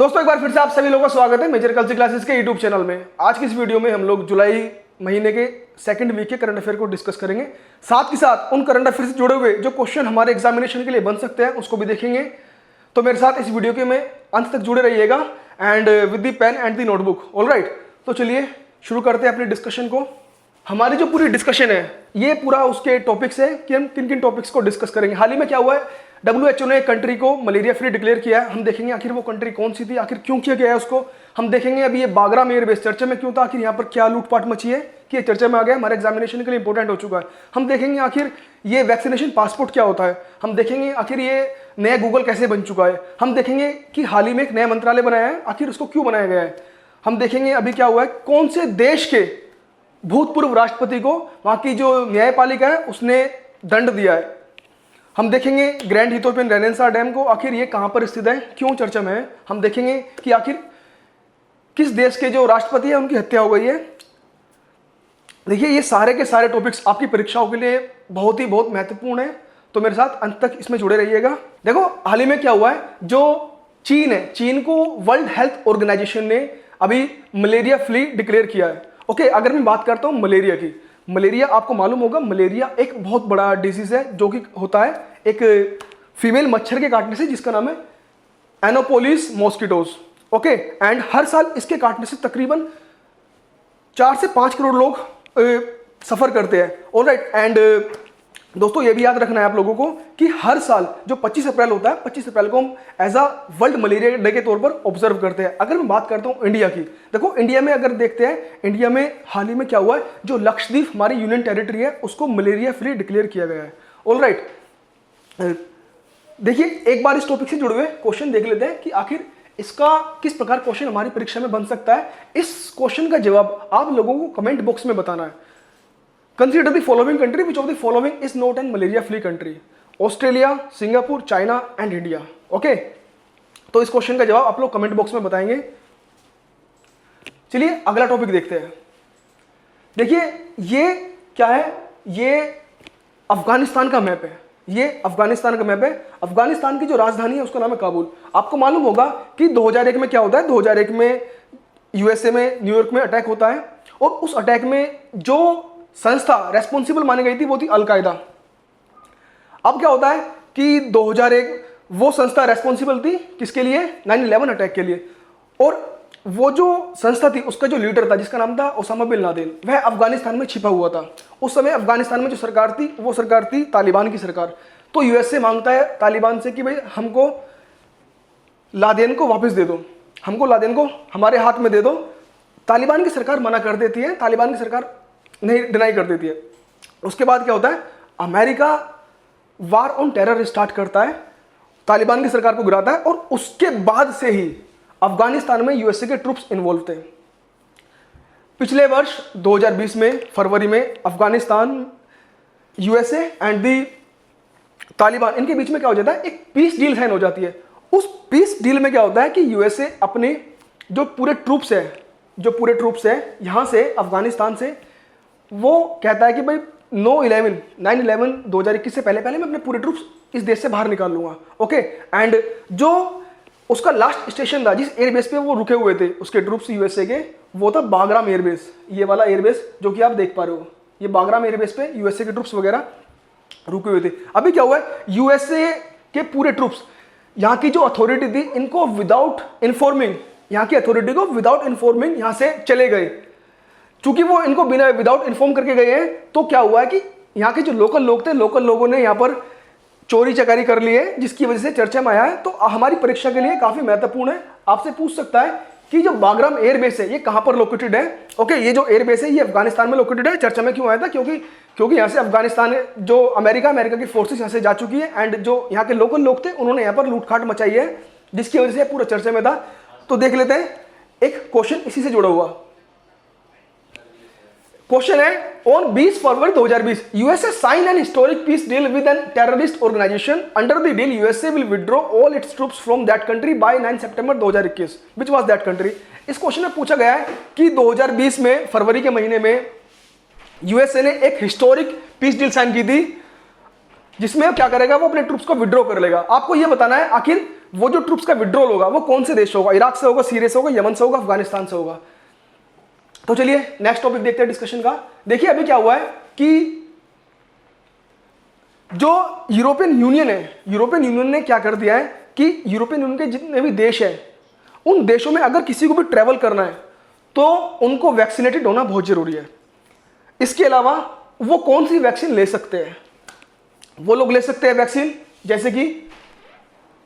दोस्तों एक बार फिर से आप सभी लोगों का स्वागत है मेजर कल्चर क्लासेस के यूट्यूब चैनल में। आज की इस वीडियो में हम लोग जुलाई महीने के सेकंड वीक के करंट अफेयर को डिस्कस करेंगे। साथ ही साथ उन करंट अफेयर से जुड़े हुए जो क्वेश्चन हमारे एग्जामिनेशन के लिए बन सकते हैं उसको भी देखेंगे। तो मेरे साथ इस वीडियो के में अंत तक जुड़े रहिएगा and with the pen and the notebook. Alright, तो चलिए शुरू करते हैं अपने डिस्कशन को। हमारी जो पूरी डिस्कशन है ये पूरा उसके टॉपिक्स है कि हम किन किन टॉपिक्स को डिस्कस करेंगे। हाल ही में क्या हुआ है, WHO ने एक कंट्री को मलेरिया फ्री डिक्लेयर किया है। हम देखेंगे आखिर वो कंट्री कौन सी थी, आखिर क्यों किया गया है उसको। हम देखेंगे अभी ये बागराम एयरबेस चर्चा में क्यों था, आखिर यहाँ पर क्या लूटपाट मची है कि ये चर्चा में आ गया, हमारे एग्जामिनेशन के लिए इंपॉर्टेंट हो चुका है। हम देखेंगे आखिर ये वैक्सीनेशन पासपोर्ट क्या होता है। हम देखेंगे आखिर ये नया गूगल कैसे बन चुका है। हम देखेंगे कि हाल ही में एक नया मंत्रालय बनाया है, आखिर उसको क्यों बनाया गया है। हम देखेंगे अभी क्या हुआ है, कौन से देश के भूतपूर्व राष्ट्रपति को वहां की जो न्यायपालिका है उसने दंड दिया है। हम देखेंगे ग्रैंड इथोपियन रेनेसां डैम को, आखिर ये कहां पर स्थित है, क्यों चर्चा में है। हम देखेंगे कि आखिर किस देश के जो राष्ट्रपति है उनकी हत्या हो गई है। देखिए ये सारे के सारे टॉपिक्स आपकी परीक्षाओं के लिए बहुत महत्वपूर्ण है, तो मेरे साथ अंत तक इसमें जुड़े रहिएगा। देखो हाल ही में क्या हुआ है, जो चीन है, चीन को वर्ल्ड हेल्थ ऑर्गेनाइजेशन ने अभी मलेरिया फ्री डिक्लेयर किया है। ओके, अगर मैं बात करता हूं मलेरिया की, मलेरिया आपको मालूम होगा मलेरिया एक बहुत बड़ा डिजीज है जो कि होता है एक फीमेल मच्छर के काटने से, जिसका नाम है एनोपोलिस मॉस्किटोज। ओके, एंड हर साल इसके काटने से तकरीबन 4 से 5 करोड़ लोग सफर करते हैं। ऑलराइट, एंड दोस्तों ये भी याद रखना है आप लोगों को कि हर साल जो 25 अप्रैल होता है, 25 अप्रैल को हम as a world malaria day के तौर पर ऑब्जर्व करते हैं। अगर मैं बात करता हूं इंडिया की, देखो इंडिया में अगर देखते हैं, इंडिया में हाल ही में क्या हुआ है, जो लक्षद्वीप हमारी यूनियन टेरिटरी है उसको मलेरिया फ्री डिक्लेयर किया गया है। ऑलराइट, देखिए एक बार इस टॉपिक से जुड़े हुए क्वेश्चन देख लेते हैं कि आखिर इसका किस प्रकार क्वेश्चन हमारी परीक्षा में बन सकता है। इस क्वेश्चन का जवाब आप लोगों को कमेंट बॉक्स में बताना है। Consider the following country, which of the following is not an malaria free country? Australia, Singapore, China and India. Okay, तो इस क्वेश्चन का जवाब आप लोग कमेंट बॉक्स में बताएंगे। चलिए अगला टॉपिक देखते हैं। देखिए ये क्या है, ये अफगानिस्तान का मैप है। ये अफगानिस्तान का मैप है। अफगानिस्तान की जो राजधानी है उसका नाम है काबुल। आपको मालूम होगा कि 2001 में क्या होता है, 2001 में यूएसए में न्यूयॉर्क में अटैक होता है और उस अटैक में जो संस्था रेस्पॉन्सिबल मानी गई थी वो थी अलकायदा। अब क्या होता है कि 2001 वो संस्था रेस्पॉन्सिबल थी किसके लिए, 9/11 अटैक के लिए। और वो जो संस्था थी उसका जो लीडर था जिसका नाम था ओसामा बिन लादेन, वह अफगानिस्तान में छिपा हुआ था। उस समय अफगानिस्तान में जो सरकार थी वो सरकार थी तालिबान की सरकार। तो यूएसए मांगता है तालिबान से कि भाई हमको लादेन को वापस दे दो, हमको लादेन को हमारे हाथ में दे दो। तालिबान की सरकार मना कर देती है, तालिबान की सरकार नहीं डिनाई कर देती है। उसके बाद क्या होता है, America war on terror start करता है, तालिबान की सरकार को गिराता है और उसके बाद से ही अफगानिस्तान में यूएसए के ट्रूप्स इन्वॉल्व थे। पिछले वर्ष 2020 में फरवरी में Afghanistan, USA and the Taliban, इनके बीच में क्या हो जाता है, एक पीस डील साइन हो जाती है। उस पीस डील में क्या होता है कि यूएसए अपने जो पूरे ट्रूप्स है यहां से अफगानिस्तान से, वो कहता है कि भाई 9/11 2021 से पहले मैं अपने पूरे ट्रूप्स इस देश से बाहर निकाल लूंगा। ओके, एंड जो उसका लास्ट स्टेशन था जिस एयरबेस पे वो रुके हुए थे उसके ट्रूप्स यूएसए के, वो था बागराम एयरबेस। ये वाला एयरबेस जो कि आप देख पा रहे हो, ये बागराम एयरबेस पे यूएसए के ट्रूप्स वगैरह रुके हुए थे। अभी क्या हुआ है, यूएसए के पूरे ट्रूप्स, यहाँ की जो अथॉरिटी थी इनको विदाउट इन्फॉर्मिंग, यहाँ की अथॉरिटी को विदाउट इन्फॉर्मिंग यहाँ से चले गए। चूंकि वो इनको बिना विदाउट इन्फॉर्म करके गए हैं, तो क्या हुआ है कि यहाँ के जो लोकल लोग थे, लोकल लोगों ने यहाँ पर चोरी चकारी कर ली है, जिसकी वजह से चर्चा में आया है। तो हमारी परीक्षा के लिए काफी महत्वपूर्ण है। आपसे पूछ सकता है कि जो बागराम एयरबेस है ये कहां पर लोकेटेड है। ओके, ये जो एयरबेस है ये अफगानिस्तान में लोकेटेड है। चर्चा में क्यों आया था, क्योंकि यहाँ से अफगानिस्तान जो अमेरिका की फोर्सेस यहाँ से जा चुकी है एंड जो यहाँ के लोकल लोग थे उन्होंने यहाँ पर लूटखाट मचाई है, जिसकी वजह से पूरा चर्चा में था। तो देख लेते हैं एक क्वेश्चन इसी से जुड़ा हुआ। क्वेश्चन है, on 20 February 2020 USA sign an historic peace deal with an terrorist organisation. Under the deal USA will withdraw all its troops from that country by 9 September 2021। Which was that country? इस question में पूछा गया है कि 2020 में फरवरी के महीने में यूएसए ने एक हिस्टोरिक पीस डील साइन की थी जिसमें क्या करेगा, वो अपने ट्रूप्स को विड्रॉ कर लेगा। आपको यह बताना है आखिर वो जो ट्रूप्स का विड्रॉल होगा वो कौन से देश से होगा? इराक से होगा, सीरिया से होगा, यमन से होगा, अफगानिस्तान से होगा। तो चलिए नेक्स्ट टॉपिक देखते हैं डिस्कशन का। देखिए अभी क्या हुआ है कि जो यूरोपियन यूनियन है, यूरोपियन यूनियन ने क्या कर दिया है कि यूरोपियन यूनियन के जितने भी देश हैं उन देशों में अगर किसी को भी ट्रैवल करना है तो उनको वैक्सीनेटेड होना बहुत जरूरी है। इसके अलावा वो कौन सी वैक्सीन ले सकते हैं? वो लोग ले सकते हैं वैक्सीन जैसे कि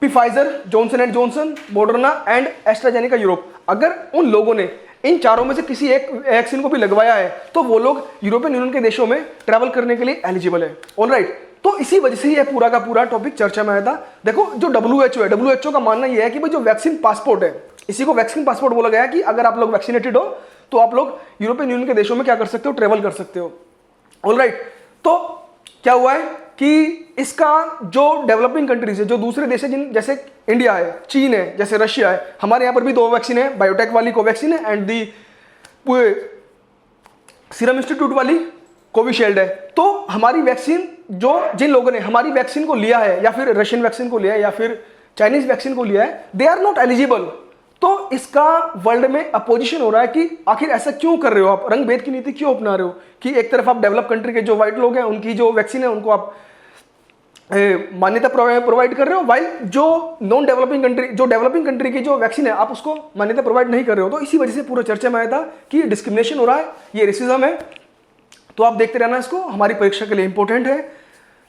Pfizer, Johnson and Johnson, Moderna and AstraZeneca Europe. अगर उन लोगों ने इन चारों में से किसी एक वैक्सीन को भी लगवाया है तो वो लोग यूरोपियन यूनियन के देशों में ट्रैवल करने के लिए एलिजिबल है। ऑलराइट, तो इसी वजह से ये पूरा का पूरा टॉपिक चर्चा में आया था। देखो जो WHO है, WHO का मानना ये है कि भाई जो वैक्सीन पासपोर्ट है, इसी को वैक्सीन पासपोर्ट बोला गया है कि अगर आप लोग वैक्सीनेटेड हो तो आप लोग यूरोपियन यूनियन के देशों में क्या कर सकते हो? ट्रेवल कर सकते हो। ऑलराइट, तो क्या हुआ है कि इसका जो डेवलपिंग कंट्रीज है, जो दूसरे देश है जिन जैसे इंडिया है, चीन है, जैसे रशिया है, हमारे यहाँ पर भी 2 वैक्सीन है, बायोटेक वाली कोवैक्सीन है एंड दी सीरम इंस्टीट्यूट वाली कोविशील्ड है। तो हमारी वैक्सीन जो जिन लोगों ने हमारी वैक्सीन को लिया है या फिर रशियन वैक्सीन को लिया है या फिर चाइनीज वैक्सीन को लिया है, दे आर नॉट एलिजिबल। तो इसका वर्ल्ड में अपोजिशन हो रहा है कि आखिर ऐसा क्यों कर रहे हो आप? रंग भेद की नीति क्यों अपना रहे हो कि एक तरफ आप डेवलप कंट्री के जो व्हाइट लोग हैं उनकी जो वैक्सीन है उनको आप मान्यता प्रोवाइड कर रहे हो, वाइल जो नॉन डेवलपिंग कंट्री, जो डेवलपिंग कंट्री की जो वैक्सीन है आप उसको मान्यता प्रोवाइड नहीं कर रहे हो। तो इसी वजह से पूरा चर्चा में आया था कि डिस्क्रिमिनेशन हो रहा है, ये रेसिज्म है। तो आप देखते रहना इसको, हमारी परीक्षा के लिए इंपॉर्टेंट है।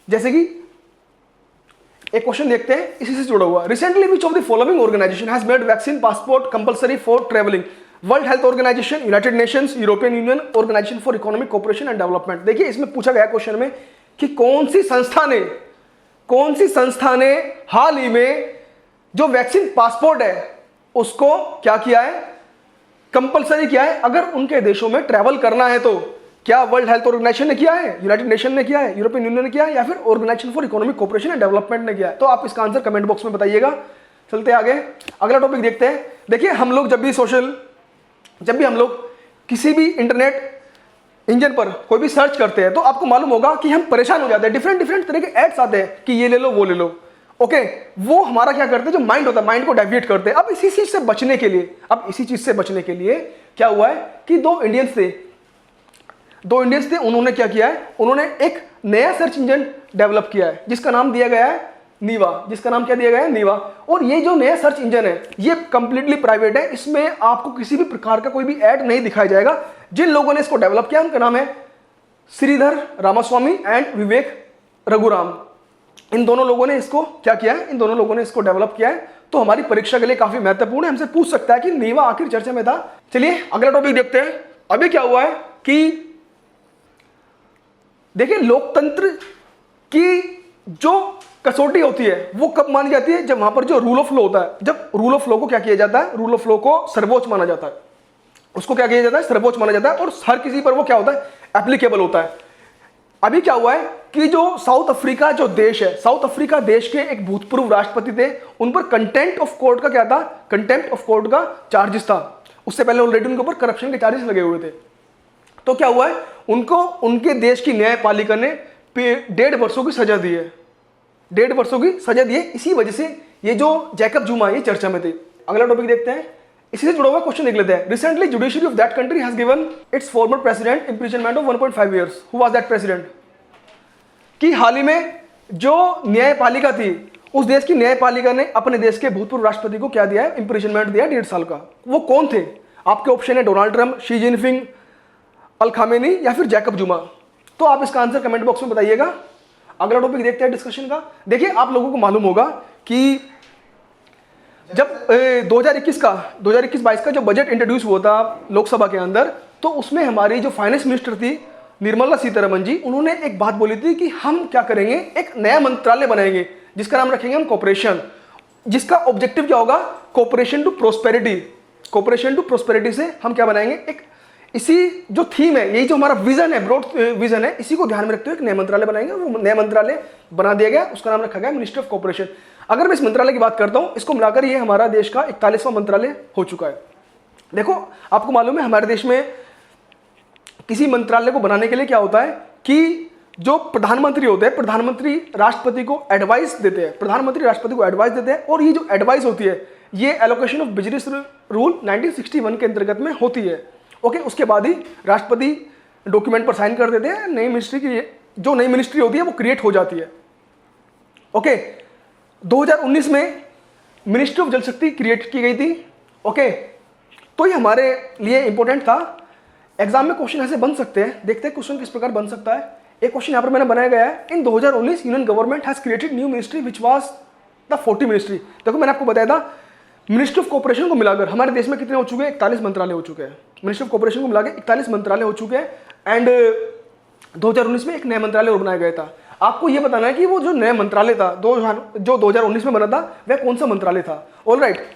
जैसे कि एक क्वेश्चन देखते हैं इसी से जुड़ा हुआ। Recently which of the following organisation has made vaccine passport compulsory for travelling? World Health Organisation, United Nations, European Union, Organisation for Economic Cooperation and Development. देखिए इसमें पूछा गया क्वेश्चन में कि कौन सी संस्था ने हाल ही में जो वैक्सीन पासपोर्ट है उसको क्या किया है? कंपलसरी किया है अगर उनके देशों में ट्रैवल करना है। तो क्या वर्ल्ड हेल्थ ऑर्गेनाइजेशन ने किया है, यूनाइटेड नेशन ने किया है, यूरोपियन यूनियन ने किया है या फिर Organisation for Economic Cooperation and Development ने किया है? तो आप इसका आंसर कमेंट बॉक्स में बताइएगा। चलते आगे, अगला टॉपिक देखते हैं। देखिए हम लोग जब भी हम लोग किसी भी इंटरनेट इंजन पर कोई भी सर्च करते हैं तो आपको मालूम होगा कि हम परेशान हो जाते हैं, डिफरेंट तरह के एड्स आते हैं कि ये ले लो वो ले लो। ओके, वो हमारा क्या करते हैं, जो माइंड होता है माइंड को डेविएट करते हैं। अब इसी चीज से बचने के लिए क्या हुआ है कि दो इंडियंस थे, उन्होंने क्या किया है, उन्होंने एक नया सर्च इंजन डेवलप किया है जिसका नाम दिया गया है नीवा। और ये जो नया सर्च इंजन है ये कंप्लीटली प्राइवेट है, इसमें आपको किसी भी प्रकार का कोई भी ऐड नहीं दिखाया जाएगा। जिन लोगों ने इसको डेवलप किया उनका नाम है श्रीधर रामास्वामी एंड विवेक रघुराम। इन दोनों लोगों ने इसको क्या किया है, इन दोनों लोगों ने इसको डेवलप किया है। तो हमारी परीक्षा के लिए काफी महत्वपूर्ण है, हमसे पूछ सकता है कि नीवा आखिर चर्चा में था। चलिए अगला टॉपिक देखते हैं। अभी क्या हुआ है कि देखिए लोकतंत्र की जो कसौटी होती है वो कब मानी जाती है? जब वहां पर जो रूल ऑफ लॉ होता है, जब रूल ऑफ लॉ को क्या किया जाता है, रूल ऑफ लॉ को सर्वोच्च माना जाता है, उसको क्या किया जाता है, सर्वोच्च माना जाता है और हर किसी पर वो क्या होता है, एप्लीकेबल होता है। अभी क्या हुआ है कि जो साउथ अफ्रीका जो देश है, साउथ अफ्रीका देश के एक भूतपूर्व राष्ट्रपति थे, उन पर कंटेम्प्ट ऑफ कोर्ट का क्या था, कंटेम्प्ट ऑफ कोर्ट का चार्जेस था। उससे पहले ऑलरेडी उनके ऊपर करप्शन के चार्जेस लगे हुए थे। तो क्या हुआ है, उनको उनके देश की न्यायपालिका ने 1.5 वर्षों की सजा दी है, 1.5 वर्षों की सजा दी है। इसी वजह से ये जो जैकब जुमा ये चर्चा में थे। अगला टॉपिक देखते हैं, इसी से जुड़ा हुआ क्वेश्चन देख लेते हैं। Recently judiciary of that country has given it's former president imprisonment of 1.5 years। Who was that president? कि हाल ही में जो न्यायपालिका थी उस देश की न्यायपालिका ने अपने देश के भूतपूर्व राष्ट्रपति को क्या दिया है, इंप्रिजनमेंट दिया 1.5 साल का। वो कौन थे? आपके ऑप्शन है डोनाल्ड ट्रंप, शी जिनपिंग, अल खामेनी या फिर जैकब जुमा। तो आप इसका आंसर कमेंट बॉक्स में बताइएगा। अगला टॉपिक देखते हैं डिस्कशन का। देखिए आप लोगों को मालूम होगा कि जब 2021-22 का जो बजट इंट्रोड्यूस हुआ था लोकसभा के अंदर, तो उसमें हमारी जो फाइनेंस मिनिस्टर थी निर्मला सीतारमण जी, उन्होंने एक बात बोली थी कि हम क्या करेंगे, एक नया मंत्रालय बनाएंगे जिसका नाम रखेंगे हम कॉर्पोरेशन, जिसका ऑब्जेक्टिव क्या होगा, cooperation to prosperity. Cooperation to prosperity से हम क्या बनाएंगे, एक इसी जो थीम है, यही जो हमारा विजन है, ब्रॉड विजन है, इसी को ध्यान में रखते हुए एक नया मंत्रालय बनाएंगे। वो नया मंत्रालय बना दिया गया, उसका नाम रखा गया मिनिस्ट्री ऑफ कॉर्पोरेशन। अगर मैं इस मंत्रालय की बात करता हूं, इसको मिलाकर ये हमारा देश का 41वां मंत्रालय हो चुका है। देखो आपको मालूम है हमारे देश में किसी मंत्रालय को बनाने के लिए क्या होता है कि जो प्रधानमंत्री होते हैं, प्रधानमंत्री राष्ट्रपति को एडवाइस देते हैं, प्रधानमंत्री राष्ट्रपति को एडवाइस देते हैं, और ये जो एडवाइस होती है ये एलोकेशन ऑफ बिजनेस रूल 1961 के अंतर्गत में होती है। ओके, उसके बाद ही राष्ट्रपति डॉक्यूमेंट पर साइन कर देते हैं, नई मिनिस्ट्री की जो नई मिनिस्ट्री होती है वो क्रिएट हो जाती है। ओके, 2019 में मिनिस्ट्री ऑफ जल शक्ति क्रिएट की गई थी। ओके, तो ये हमारे लिए इंपॉर्टेंट था। एग्जाम में क्वेश्चन ऐसे बन सकते हैं, देखते हैं क्वेश्चन किस प्रकार बन सकता है। एक क्वेश्चन यहाँ पर मैंने बनाया गया है, इन 2019 union government has created new ministry which was the 40 ministry. देखो मैंने आपको बताया था मिनिस्ट्री ऑफ कॉर्पोरेशन को मिलाकर हमारे देश में कितने हो चुके हैं, 41 मंत्रालय हो चुके हैं। मिनिस्ट्री ऑफ कॉर्पोरेशन को मिलाकर 41 मंत्रालय हो चुके हैं, एंड 2019 में एक नया मंत्रालय और बनाया गया था। आपको ये बताना है कि वो जो नया मंत्रालय था जो 2019 में बना था वह कौन सा मंत्रालय था। ऑलराइट,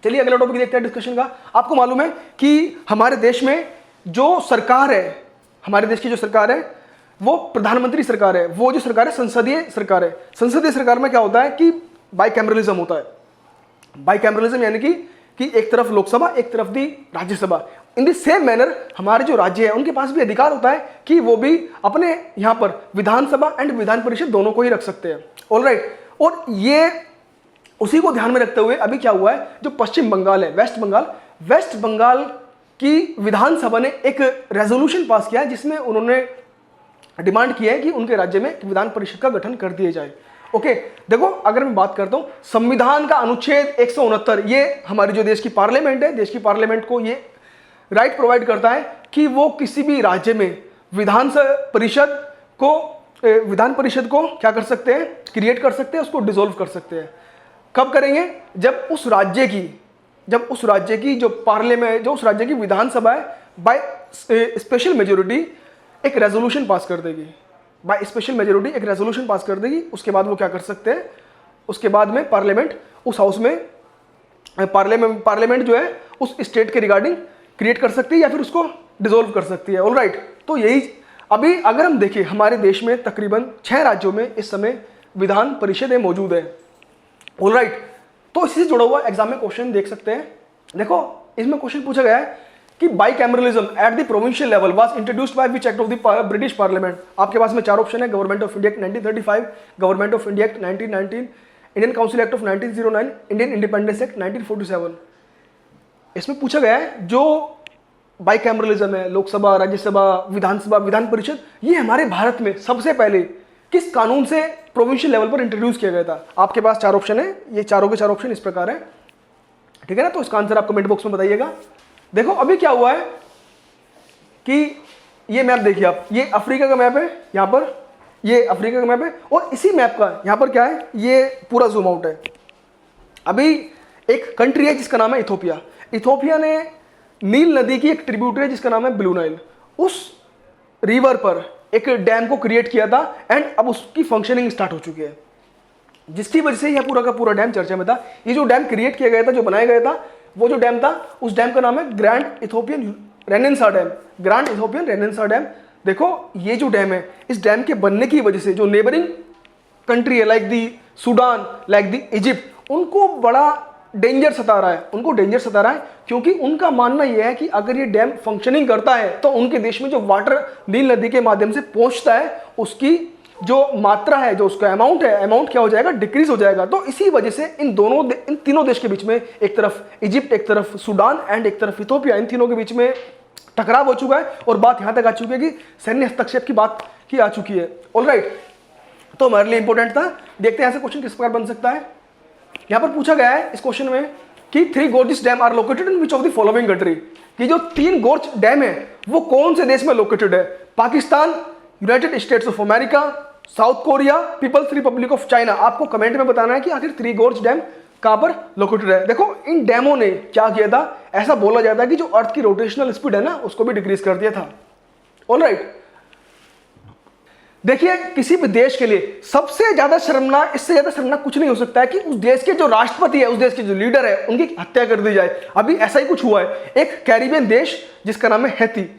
चलिए अगला टॉपिक देखते हैं डिस्कशन का। आपको मालूम है कि हमारे देश में जो सरकार है, हमारे देश की जो सरकार है वो प्रधानमंत्री सरकार है, वो जो सरकार है संसदीय सरकार है। संसदीय सरकार में क्या होता है कि बाइकैमरलिज्म होता है। बाइकैमरलिज्म यानी कि एक तरफ लोकसभा एक तरफ the Rajya Sabha. In the same manner हमारे जो राज्य है उनके पास भी अधिकार होता है कि वो भी अपने यहाँ पर विधानसभा एंड विधान परिषद दोनों को ही रख सकते हैं। ऑलराइट, और ये उसी को ध्यान में रखते हुए अभी क्या हुआ है, जो पश्चिम बंगाल है, वेस्ट बंगाल की विधानसभा ने एक रेजोल्यूशन पास किया है जिसमें उन्होंने डिमांड की है कि उनके राज्य में विधान परिषद का गठन कर दिया जाए। ओके, देखो अगर मैं बात करता हूं संविधान का अनुच्छेद 169, ये हमारी जो देश की पार्लियामेंट है, देश की पार्लियामेंट को ये राइट प्रोवाइड करता है कि वो किसी भी राज्य में विधान परिषद को क्या कर सकते हैं, क्रिएट कर सकते हैं, उसको डिसॉल्व कर सकते हैं। कब करेंगे, जब उस राज्य की जो पार्लियामेंट, जो उस राज्य की विधानसभा है बाय स्पेशल मेजोरिटी एक रेजोल्यूशन पास कर देगी, बाय स्पेशल मेजोरिटी एक रेजोल्यूशन पास कर देगी। उसके बाद वो क्या कर सकते हैं, उसके बाद में पार्लियामेंट उस हाउस में पार्लियामेंट जो है उस स्टेट के रिगार्डिंग क्रिएट कर सकती है या फिर उसको डिसॉल्व कर सकती है। ऑलराइट, तो यही अभी अगर हम देखें हमारे देश में तकरीबन 6 राज्यों में इस समय विधान परिषदें मौजूद है। ऑलराइट, तो इसी से जुड़ा हुआ एग्जाम में क्वेश्चन देख सकते हैं। देखो इसमें क्वेश्चन पूछा गया है कि bicameralism at the provincial level was introduced by which act of the British parliament. आपके पास में 4 ऑप्शन है, government of India act 1935, government of India act 1919, Indian council act of 1909, Indian independence act 1947। इसमें पूछा गया है जो बाइकैमरलिज्म है, लोकसभा, राज्यसभा, विधानसभा, विधान परिषद, ये हमारे भारत में सबसे पहले किस कानून से प्रोविंशियल लेवल पर इंट्रोड्यूस किया गया था। आपके पास 4 ऑप्शन है, ये चारों के 4 ऑप्शन इस प्रकार है, ठीक है ना। तो इसका आंसर आप कमेंट बॉक्स में बताइएगा। देखो अभी क्या हुआ है कि ये मैप देखिए आप, ये अफ्रीका का मैप है, यहाँ पर ये अफ्रीका का मैप है, और इसी मैप का यहाँ पर क्या है, ये पूरा जूम आउट है। अभी एक कंट्री है जिसका नाम है इथोपिया। इथोपिया ने नील नदी की एक ट्रिब्यूटरी जिसका नाम है ब्लू नाइल, उस रिवर पर एक डैम को क्रिएट किया था एंड अब उसकी फंक्शनिंग स्टार्ट हो चुकी है, जिसकी वजह से यह पूरा का पूरा डैम चर्चा में था। ये जो डैम क्रिएट किया गया था, जो बनाया गया था, वो जो डैम था उस डैम का नाम है grand Ethiopian renaissance dam. Grand Ethiopian renaissance dam. देखो ये जो डैम है, इस डैम के बनने की वजह से जो नेबरिंग कंट्री है like the Sudan, like the Egypt, उनको बड़ा डेंजर सता रहा है क्योंकि उनका मानना यह है कि अगर ये डैम फंक्शनिंग करता है तो उनके देश में जो वाटर नील नदी के माध्यम से पहुंचता है उसकी जो मात्रा है, जो उसका अमाउंट है, अमाउंट क्या हो जाएगा, डिक्रीज हो जाएगा। तो इसी वजह से इन तीनों देश के बीच में, एक तरफ इजिप्ट, एक तरफ सूडान एंड एक तरफ इथोपिया, इन तीनों के बीच में टकराव हो चुका है और बात यहां तक आ चुकी है कि सैन्य हस्तक्षेप की बात की आ चुकी है। ऑलराइट, तो हमारे लिए इंपॉर्टेंट था। देखते हैं ऐसे क्वेश्चन किस प्रकार बन सकता है। यहां पर पूछा गया है इस क्वेश्चन में कि 3 Gorges Dam are located in which of the following country, कि जो 3 गोर्ज डैम है वो कौन से देश में लोकेटेड है। Pakistan, United States of America, South Korea, People's Republic of China. आपको कमेंट में बताना है कि आखिर 3 गोर्ज डैम कहां पर लोकेटेड है। देखो इन डैमों ने क्या किया था, ऐसा बोला जाता है कि जो अर्थ की रोटेशनल स्पीड है ना उसको भी डिक्रीज कर दिया था। ऑलराइट, देखिए किसी भी देश के लिए सबसे ज्यादा शर्मनाक, इससे ज्यादा शर्मनाक कुछ नहीं हो सकता है कि उस देश के जो राष्ट्रपति है, उस देश के जो लीडर है, उनकी हत्या कर दी जाए। अभी ऐसा ही कुछ हुआ है। एक कैरिबियन देश जिसका नाम है हैती,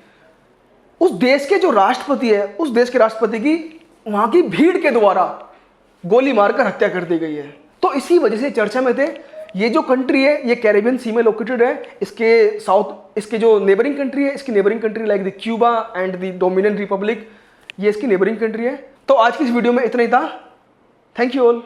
उस देश के जो राष्ट्रपति है, उस देश के राष्ट्रपति की वहां की भीड़ के द्वारा गोली मारकर हत्या कर दी गई है। तो इसी वजह से चर्चा में थे। ये जो कंट्री है ये कैरिबियन सी में लोकेटेड है। इसके जो नेबरिंग कंट्री है, इसकी neighbouring country like the Cuba and the dominion Republic, ये इसकी नेबरिंग कंट्री है। तो आज की इस वीडियो में इतना ही था। Thank you all.